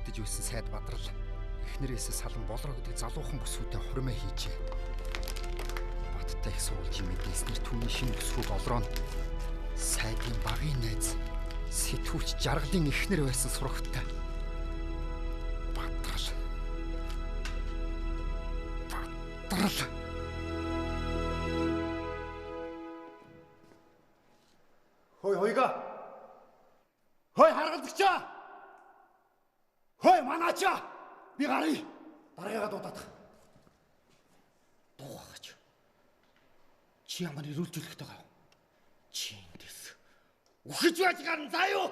үлдэж байсан сайд Бадрал эхнэрээс салан болроо гэдэг залуухан бүсгүүтэй хурмаа хийжээ. Баттай их суулжийн мэдээснэр түүний шинэ бүсгүйг олрооно. Сайдын багын найз сэтгүүлч жаргалын эхнэр байсан сурагтай. Бадрал. Хойга. Хой харгалзагчаа. Хой манаачаа. Би гарыг дараагаа дуудаад. Дуугаач. Чи ямар ирүүлжүүлэхтэй гав? Чи эндээс үхэж байж гарна заа юу?